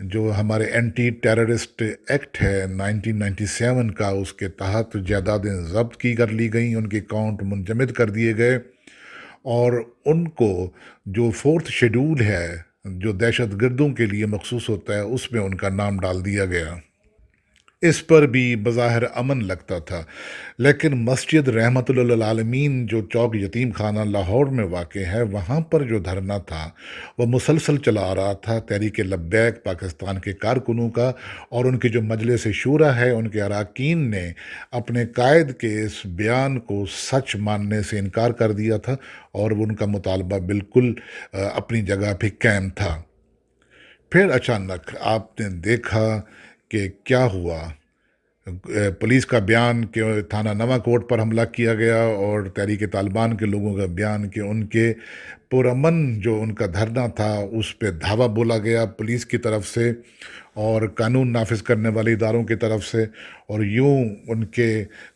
جو ہمارے anti terrorist act ہے 1997 کا، اس کے تحت جائیدادیں ضبط کی کر لی گئیں، ان کے اکاؤنٹ منجمد کر دیے گئے، اور ان کو جو فورتھ شیڈول ہے جو دہشت گردوں کے لیے مخصوص ہوتا ہے اس میں ان کا نام ڈال دیا گیا۔ اس پر بھی بظاہر امن لگتا تھا، لیکن مسجد رحمت للعالمین جو چوک یتیم خانہ لاہور میں واقع ہے، وہاں پر جو دھرنا تھا وہ مسلسل چلا آ رہا تھا تحریک لبیک پاکستان کے کارکنوں کا، اور ان کی جو مجلس شورا ہے ان کے اراکین نے اپنے قائد کے اس بیان کو سچ ماننے سے انکار کر دیا تھا، اور ان کا مطالبہ بالکل اپنی جگہ پہ قائم تھا۔ پھر اچانک آپ نے دیکھا کہ کیا ہوا، پولیس کا بیان کہ تھانہ نواں کوٹ پر حملہ کیا گیا، اور تحریک طالبان کے لوگوں کا بیان کہ ان کے پرامن جو ان کا دھرنا تھا اس پہ دھاوا بولا گیا پولیس کی طرف سے اور قانون نافذ کرنے والے اداروں کی طرف سے، اور یوں ان کے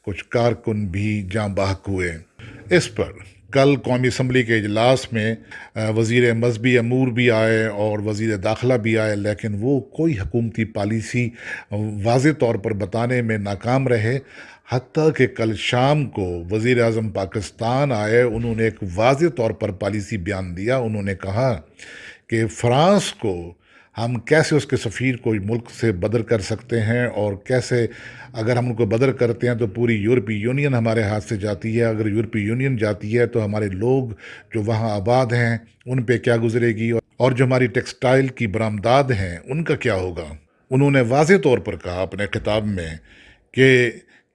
کچھ کارکن بھی جاں بحق ہوئے۔ اس پر کل قومی اسمبلی کے اجلاس میں وزیر مذہبی امور بھی آئے اور وزیر داخلہ بھی آئے، لیکن وہ کوئی حکومتی پالیسی واضح طور پر بتانے میں ناکام رہے، حتیٰ کہ کل شام کو وزیر اعظم پاکستان آئے، انہوں نے ایک واضح طور پر پالیسی بیان دیا۔ انہوں نے کہا کہ فرانس کو ہم کیسے اس کے سفیر کو ملک سے بدر کر سکتے ہیں، اور کیسے اگر ہم ان کو بدر کرتے ہیں تو پوری یورپی یونین ہمارے ہاتھ سے جاتی ہے، اگر یورپی یونین جاتی ہے تو ہمارے لوگ جو وہاں آباد ہیں ان پہ کیا گزرے گی، اور جو ہماری ٹیکسٹائل کی برآمدات ہیں ان کا کیا ہوگا۔ انہوں نے واضح طور پر کہا اپنے خطاب میں کہ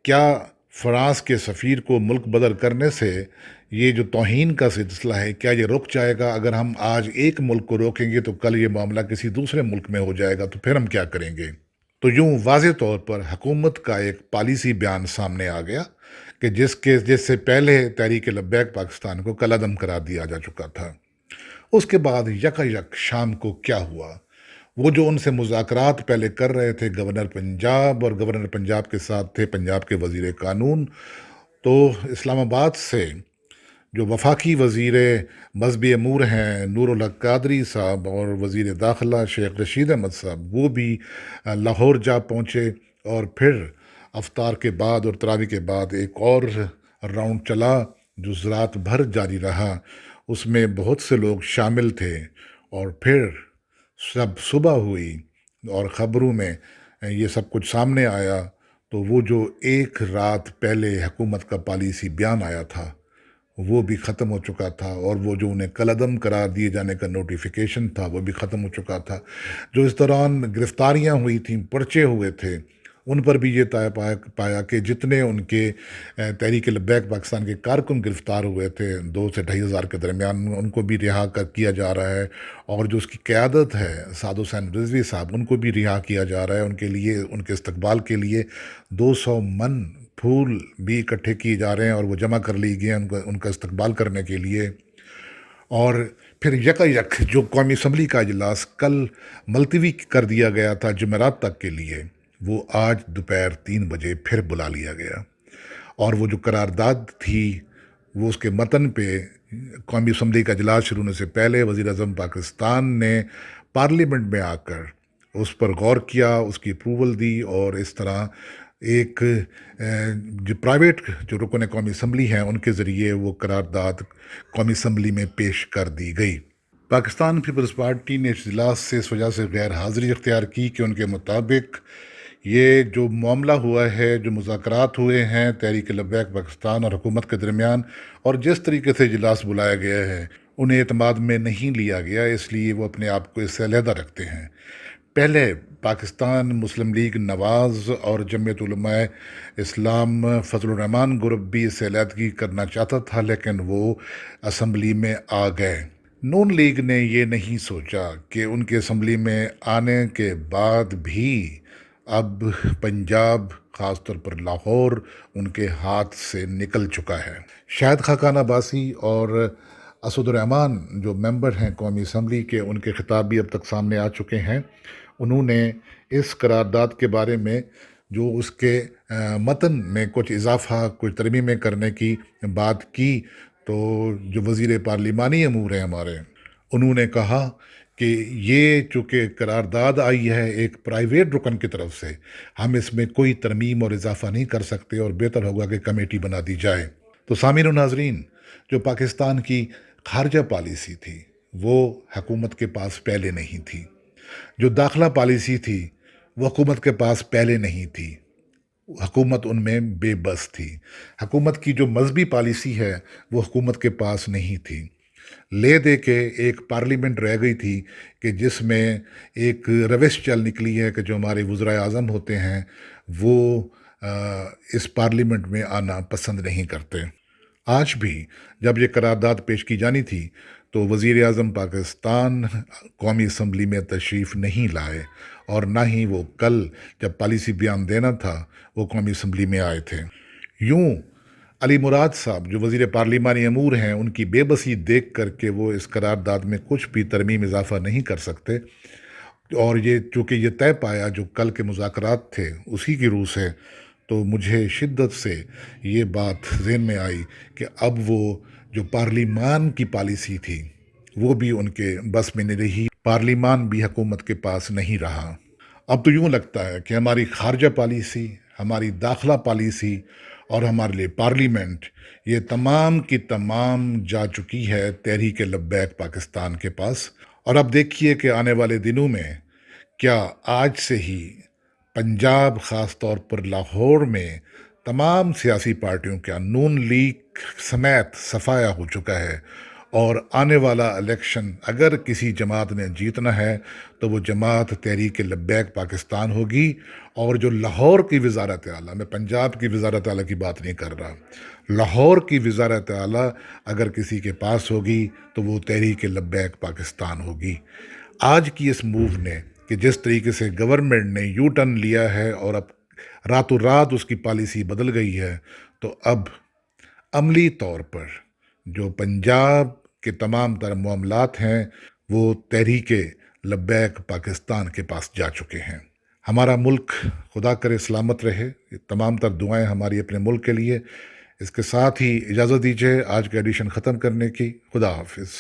کیا فرانس کے سفیر کو ملک بدر کرنے سے یہ جو توہین کا سلسلہ ہے کیا یہ رک جائے گا؟ اگر ہم آج ایک ملک کو روکیں گے تو کل یہ معاملہ کسی دوسرے ملک میں ہو جائے گا، تو پھر ہم کیا کریں گے؟ تو یوں واضح طور پر حکومت کا ایک پالیسی بیان سامنے آ گیا کہ جس سے پہلے تحریک لبیک پاکستان کو کالعدم قرار دیا جا چکا تھا۔ اس کے بعد یک شام کو کیا ہوا، وہ جو ان سے مذاکرات پہلے کر رہے تھے گورنر پنجاب، اور گورنر پنجاب کے ساتھ تھے پنجاب کے وزیر قانون، تو اسلام آباد سے جو وفاقی وزیر مذہبی امور ہیں نور الحق قادری صاحب اور وزیر داخلہ شیخ رشید احمد صاحب، وہ بھی لاہور جا پہنچے، اور پھر افطار کے بعد اور تراویح کے بعد ایک اور راؤنڈ چلا جو رات بھر جاری رہا، اس میں بہت سے لوگ شامل تھے، اور پھر سب صبح ہوئی اور خبروں میں یہ سب کچھ سامنے آیا، تو وہ جو ایک رات پہلے حکومت کا پالیسی بیان آیا تھا وہ بھی ختم ہو چکا تھا، اور وہ جو انہیں کالعدم قرار دیے جانے کا نوٹیفیکیشن تھا وہ بھی ختم ہو چکا تھا۔ جو اس دوران گرفتاریاں ہوئی تھیں، پرچے ہوئے تھے، ان پر بھی یہ پایا کہ جتنے ان کے تحریک لبیک پاکستان کے کارکن گرفتار ہوئے تھے 2 سے 2,500 کے درمیان، ان کو بھی رہا کیا جا رہا ہے، اور جو اس کی قیادت ہے سعد حسین رضوی صاحب، ان کو بھی رہا کیا جا رہا ہے۔ ان کے لیے، ان کے استقبال کے لیے 200 من پھول بھی اکٹھے کیے جا رہے ہیں، اور وہ جمع کر لی گئے ہیں ان کا استقبال کرنے کے لیے۔ اور پھر یک جو قومی اسمبلی کا اجلاس کل ملتوی کر دیا گیا تھا جمعرات تک کے لیے، وہ آج دوپہر 3 بجے پھر بلا لیا گیا، اور وہ جو قرارداد تھی وہ اس کے متن پہ قومی اسمبلی کا اجلاس شروع ہونے سے پہلے وزیر اعظم پاکستان نے پارلیمنٹ میں آ کر اس پر غور کیا، اس کی اپروول دی، اور اس طرح ایک جو پرائیویٹ جو رکن قومی اسمبلی ہیں ان کے ذریعے وہ قرارداد قومی اسمبلی میں پیش کر دی گئی۔ پاکستان پیپلز پارٹی نے اس اجلاس سے اس وجہ سے غیر حاضری اختیار کی کہ ان کے مطابق یہ جو معاملہ ہوا ہے، جو مذاکرات ہوئے ہیں تحریک لبیک پاکستان اور حکومت کے درمیان، اور جس طریقے سے اجلاس بلایا گیا ہے، انہیں اعتماد میں نہیں لیا گیا، اس لیے وہ اپنے آپ کو اس سے علیحدہ رکھتے ہیں۔ پہلے پاکستان مسلم لیگ نواز اور جمعیت علماء اسلام فضل الرحمان گروپ بھی اس سے علیحدگی کرنا چاہتا تھا، لیکن وہ اسمبلی میں آ گئے۔ نون لیگ نے یہ نہیں سوچا کہ ان کے اسمبلی میں آنے کے بعد بھی اب پنجاب، خاص طور پر لاہور، ان کے ہاتھ سے نکل چکا ہے۔ شاہد خاقان عباسی اور اسد الرحمان جو ممبر ہیں قومی اسمبلی کے، ان کے خطاب بھی اب تک سامنے آ چکے ہیں۔ انہوں نے اس قرارداد کے بارے میں جو اس کے متن میں کچھ اضافہ، کچھ ترمیمیں کرنے کی بات کی، تو جو وزیر پارلیمانی امور ہیں ہمارے، انہوں نے کہا کہ یہ چونکہ قرارداد آئی ہے ایک پرائیویٹ رکن کی طرف سے، ہم اس میں کوئی ترمیم اور اضافہ نہیں کر سکتے اور بہتر ہوگا کہ کمیٹی بنا دی جائے۔ تو سامعین و ناظرین، جو پاکستان کی خارجہ پالیسی تھی وہ حکومت کے پاس پہلے نہیں تھی، جو داخلہ پالیسی تھی وہ حکومت کے پاس پہلے نہیں تھی، حکومت ان میں بے بس تھی۔ حکومت کی جو مذہبی پالیسی ہے وہ حکومت کے پاس نہیں تھی، لے دے کے ایک پارلیمنٹ رہ گئی تھی کہ جس میں ایک روش چل نکلی ہے کہ جو ہمارے وزرائے اعظم ہوتے ہیں وہ اس پارلیمنٹ میں آنا پسند نہیں کرتے۔ آج بھی جب یہ قرارداد پیش کی جانی تھی تو وزیر اعظم پاکستان قومی اسمبلی میں تشریف نہیں لائے، اور نہ ہی وہ کل جب پالیسی بیان دینا تھا وہ قومی اسمبلی میں آئے تھے۔ یوں علی مراد صاحب جو وزیر پارلیمانی امور ہیں، ان کی بے بسی دیکھ کر کے وہ اس قرارداد میں کچھ بھی ترمیم اضافہ نہیں کر سکتے، اور یہ چونکہ یہ طے پایا جو کل کے مذاکرات تھے اسی کی روح سے، تو مجھے شدت سے یہ بات ذہن میں آئی کہ اب وہ جو پارلیمان کی پالیسی تھی وہ بھی ان کے بس میں نہیں رہی، پارلیمان بھی حکومت کے پاس نہیں رہا۔ اب تو یوں لگتا ہے کہ ہماری خارجہ پالیسی، ہماری داخلہ پالیسی اور ہمارے لیے پارلیمنٹ، یہ تمام کی تمام جا چکی ہے تحریک لبیک پاکستان کے پاس۔ اور اب دیکھیے کہ آنے والے دنوں میں کیا آج سے ہی پنجاب، خاص طور پر لاہور میں تمام سیاسی پارٹیوں کا نون لیگ سمیت صفایا ہو چکا ہے، اور آنے والا الیکشن اگر کسی جماعت نے جیتنا ہے تو وہ جماعت تحریک لبیک پاکستان ہوگی، اور جو لاہور کی وزارت اعلیٰ، میں پنجاب کی وزارت اعلیٰ کی بات نہیں کر رہا، لاہور کی وزارت اعلیٰ اگر کسی کے پاس ہوگی تو وہ تحریک لبیک پاکستان ہوگی۔ آج کی اس موو نے کہ جس طریقے سے گورنمنٹ نے یو ٹرن لیا ہے اور اب راتوں رات اس کی پالیسی بدل گئی ہے، تو اب عملی طور پر جو پنجاب کے تمام تر معاملات ہیں وہ تحریک لبیک پاکستان کے پاس جا چکے ہیں۔ ہمارا ملک خدا کرے سلامت رہے، یہ تمام تر دعائیں ہماری اپنے ملک کے لیے۔ اس کے ساتھ ہی اجازت دیجیے آج کا ایڈیشن ختم کرنے کی۔ خدا حافظ۔